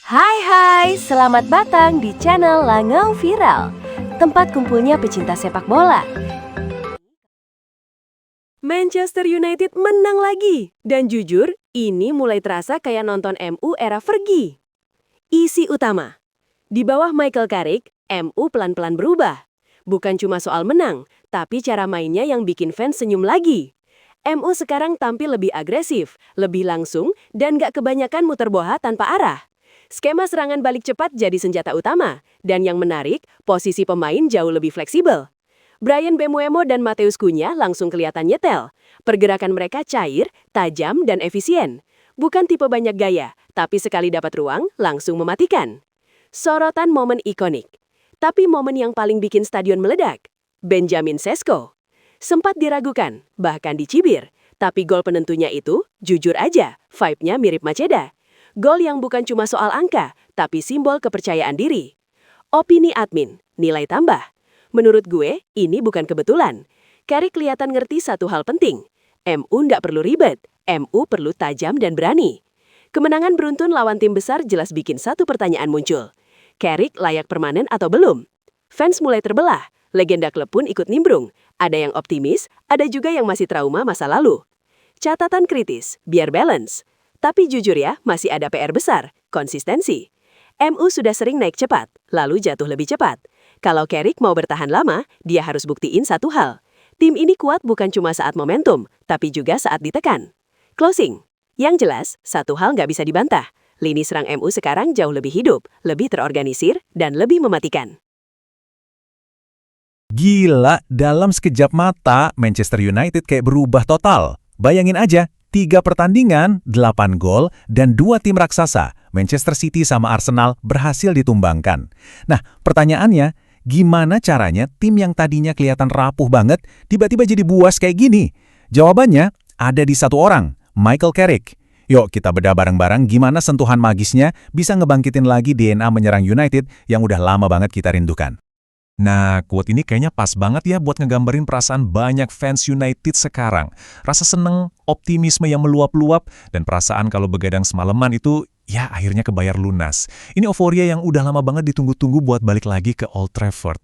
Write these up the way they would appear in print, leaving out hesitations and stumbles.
Hai, selamat datang di channel Langau Viral, tempat kumpulnya pecinta sepak bola. Manchester United menang lagi, dan jujur, ini mulai terasa kayak nonton MU era Fergie. Isi utama, di bawah Michael Carrick, MU pelan-pelan berubah. Bukan cuma soal menang, tapi cara mainnya yang bikin fans senyum lagi. MU sekarang tampil lebih agresif, lebih langsung, dan gak kebanyakan muter bola tanpa arah. Skema serangan balik cepat jadi senjata utama, dan yang menarik, posisi pemain jauh lebih fleksibel. Bryan Mbeumo dan Matheus Cunha langsung kelihatan nyetel. Pergerakan mereka cair, tajam, dan efisien. Bukan tipe banyak gaya, tapi sekali dapat ruang, langsung mematikan. Sorotan momen ikonik. Tapi momen yang paling bikin stadion meledak, Benjamin Sesko. Sempat diragukan, bahkan dicibir, tapi gol penentunya itu, jujur aja, vibe-nya mirip Macheda. Gol yang bukan cuma soal angka, tapi simbol kepercayaan diri. Opini admin, nilai tambah. Menurut gue, ini bukan kebetulan. Carrick kelihatan ngerti satu hal penting. MU nggak perlu ribet, MU perlu tajam dan berani. Kemenangan beruntun lawan tim besar jelas bikin satu pertanyaan muncul. Carrick layak permanen atau belum? Fans mulai terbelah, legenda klub pun ikut nimbrung. Ada yang optimis, ada juga yang masih trauma masa lalu. Catatan kritis, biar balance. Tapi jujur ya, masih ada PR besar, konsistensi. MU sudah sering naik cepat, lalu jatuh lebih cepat. Kalau Carrick mau bertahan lama, dia harus buktiin satu hal. Tim ini kuat bukan cuma saat momentum, tapi juga saat ditekan. Closing. Yang jelas, satu hal nggak bisa dibantah. Lini serang MU sekarang jauh lebih hidup, lebih terorganisir, dan lebih mematikan. Gila, dalam sekejap mata, Manchester United kayak berubah total. Bayangin aja, 3 pertandingan, 8 gol, dan 2 tim raksasa, Manchester City sama Arsenal, berhasil ditumbangkan. Nah, pertanyaannya, gimana caranya tim yang tadinya kelihatan rapuh banget, tiba-tiba jadi buas kayak gini? Jawabannya ada di satu orang, Michael Carrick. Yuk kita bedah bareng-bareng gimana sentuhan magisnya bisa ngebangkitin lagi DNA menyerang United yang udah lama banget kita rindukan. Nah, quote ini kayaknya pas banget ya buat ngegambarin perasaan banyak fans United sekarang. Rasa seneng, optimisme yang meluap-luap, dan perasaan kalau begadang semalaman itu, ya akhirnya kebayar lunas. Ini euforia yang udah lama banget ditunggu-tunggu buat balik lagi ke Old Trafford.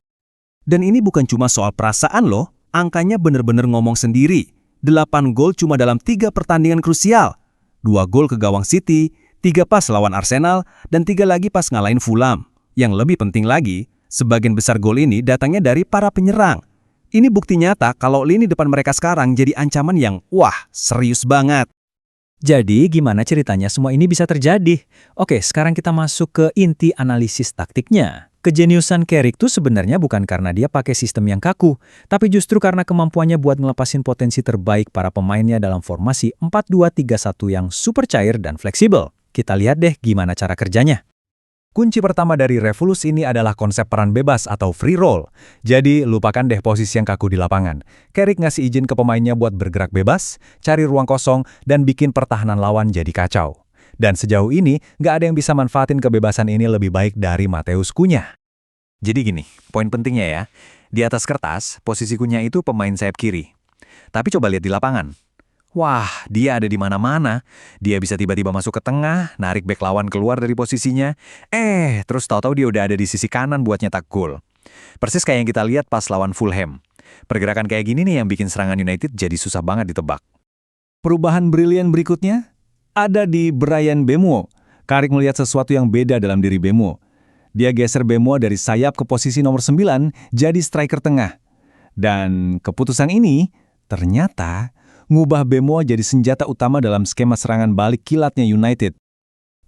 Dan ini bukan cuma soal perasaan loh, angkanya bener-bener ngomong sendiri. 8 gol cuma dalam 3 pertandingan krusial. 2 gol ke gawang City, 3 pas lawan Arsenal, dan 3 lagi pas ngalahin Fulham. Yang lebih penting lagi, sebagian besar gol ini datangnya dari para penyerang. Ini bukti nyata kalau lini depan mereka sekarang jadi ancaman yang, wah, serius banget. Jadi, gimana ceritanya semua ini bisa terjadi? Oke, sekarang kita masuk ke inti analisis taktiknya. Kejeniusan Carrick tuh sebenarnya bukan karena dia pakai sistem yang kaku, tapi justru karena kemampuannya buat ngelepasin potensi terbaik para pemainnya dalam formasi 4-2-3-1 yang super cair dan fleksibel. Kita lihat deh gimana cara kerjanya. Kunci pertama dari revolusi ini adalah konsep peran bebas atau free roll. Jadi, lupakan deh posisi yang kaku di lapangan. Carrick ngasih izin ke pemainnya buat bergerak bebas, cari ruang kosong, dan bikin pertahanan lawan jadi kacau. Dan sejauh ini, nggak ada yang bisa manfaatin kebebasan ini lebih baik dari Matheus Cunha. Jadi gini, poin pentingnya ya. Di atas kertas, posisi Cunha itu pemain sayap kiri. Tapi coba lihat di lapangan. Wah, dia ada di mana-mana. Dia bisa tiba-tiba masuk ke tengah, narik bek lawan keluar dari posisinya. Terus tahu-tahu dia udah ada di sisi kanan buat nyetak gol. Persis kayak yang kita lihat pas lawan Fulham. Pergerakan kayak gini nih yang bikin serangan United jadi susah banget ditebak. Perubahan brilian berikutnya ada di Bryan Mbeumo. Carrick melihat sesuatu yang beda dalam diri Mbeumo. Dia geser Mbeumo dari sayap ke posisi nomor 9 jadi striker tengah. Dan keputusan ini ternyata ngubah Mbeumo jadi senjata utama dalam skema serangan balik kilatnya United.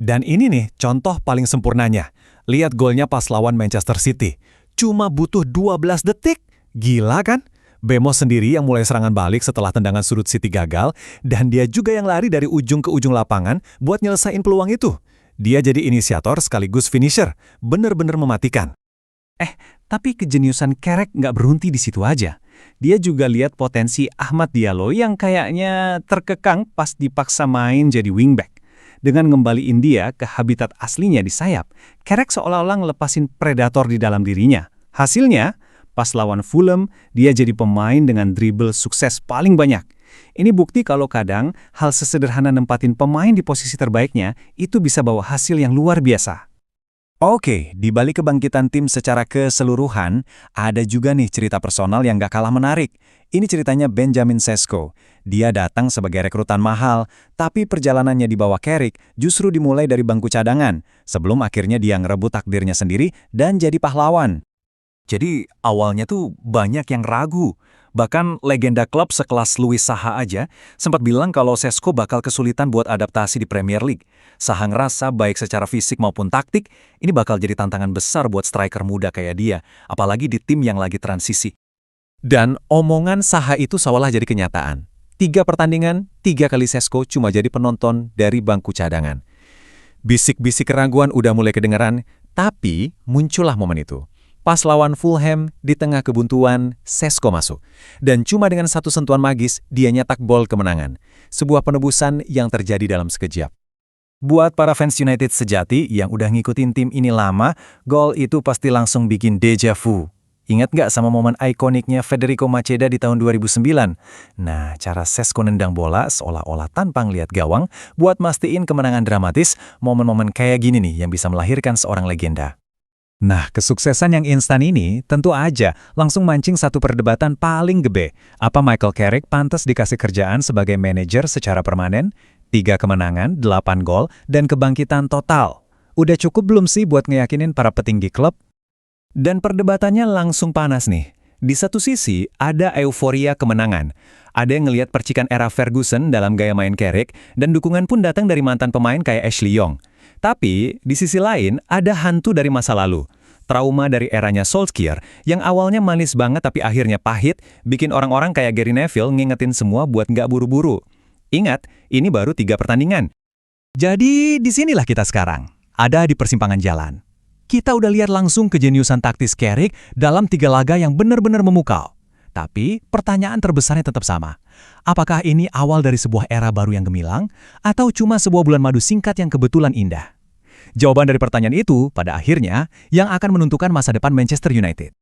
Dan ini nih contoh paling sempurnanya. Lihat golnya pas lawan Manchester City. Cuma butuh 12 detik. Gila kan? Mbeumo sendiri yang mulai serangan balik setelah tendangan sudut City gagal, dan dia juga yang lari dari ujung ke ujung lapangan buat nyelesain peluang itu. Dia jadi inisiator sekaligus finisher. Bener-bener mematikan. Tapi kejeniusan Carrick nggak berhenti di situ aja. Dia juga lihat potensi Ahmad Diallo yang kayaknya terkekang pas dipaksa main jadi wingback. Dengan ngembaliin dia ke habitat aslinya di sayap, Carrick seolah-olah ngelepasin predator di dalam dirinya. Hasilnya, pas lawan Fulham, dia jadi pemain dengan dribble sukses paling banyak. Ini bukti kalau kadang hal sesederhana nempatin pemain di posisi terbaiknya itu bisa bawa hasil yang luar biasa. Oke, di balik kebangkitan tim secara keseluruhan, ada juga nih cerita personal yang gak kalah menarik. Ini ceritanya Benjamin Sesko. Dia datang sebagai rekrutan mahal, tapi perjalanannya di bawah Carrick justru dimulai dari bangku cadangan, sebelum akhirnya dia ngerebut takdirnya sendiri dan jadi pahlawan. Jadi awalnya tuh banyak yang ragu. Bahkan legenda klub sekelas Louis Saha aja sempat bilang kalau Sesko bakal kesulitan buat adaptasi di Premier League. Saha ngerasa baik secara fisik maupun taktik, ini bakal jadi tantangan besar buat striker muda kayak dia, apalagi di tim yang lagi transisi. Dan omongan Saha itu seolah jadi kenyataan. 3 pertandingan, 3 kali Sesko cuma jadi penonton dari bangku cadangan. Bisik-bisik keraguan udah mulai kedengeran, tapi muncullah momen itu. Pas lawan Fulham, di tengah kebuntuan, Sesko masuk. Dan cuma dengan satu sentuhan magis, dia nyetak gol kemenangan. Sebuah penebusan yang terjadi dalam sekejap. Buat para fans United sejati yang udah ngikutin tim ini lama, gol itu pasti langsung bikin deja vu. Ingat nggak sama momen ikoniknya Federico Macheda di tahun 2009? Nah, cara Sesko nendang bola seolah-olah tanpa ngeliat gawang, buat mastiin kemenangan dramatis, momen-momen kayak gini nih yang bisa melahirkan seorang legenda. Nah, kesuksesan yang instan ini tentu aja langsung mancing satu perdebatan paling gede. Apa Michael Carrick pantas dikasih kerjaan sebagai manajer secara permanen? 3 kemenangan, 8 gol, dan kebangkitan total. Udah cukup belum sih buat ngeyakinin para petinggi klub? Dan perdebatannya langsung panas nih. Di satu sisi, ada euforia kemenangan. Ada yang ngelihat percikan era Ferguson dalam gaya main Carrick, dan dukungan pun datang dari mantan pemain kayak Ashley Young. Tapi, di sisi lain, ada hantu dari masa lalu. Trauma dari eranya Solskjaer, yang awalnya manis banget tapi akhirnya pahit, bikin orang-orang kayak Gary Neville ngingetin semua buat nggak buru-buru. Ingat, ini baru 3 pertandingan. Jadi, disinilah kita sekarang. Ada di persimpangan jalan. Kita udah lihat langsung kejeniusan taktis Carrick dalam 3 laga yang benar-benar memukau. Tapi, pertanyaan terbesarnya tetap sama. Apakah ini awal dari sebuah era baru yang gemilang, atau cuma sebuah bulan madu singkat yang kebetulan indah? Jawaban dari pertanyaan itu, pada akhirnya, yang akan menentukan masa depan Manchester United.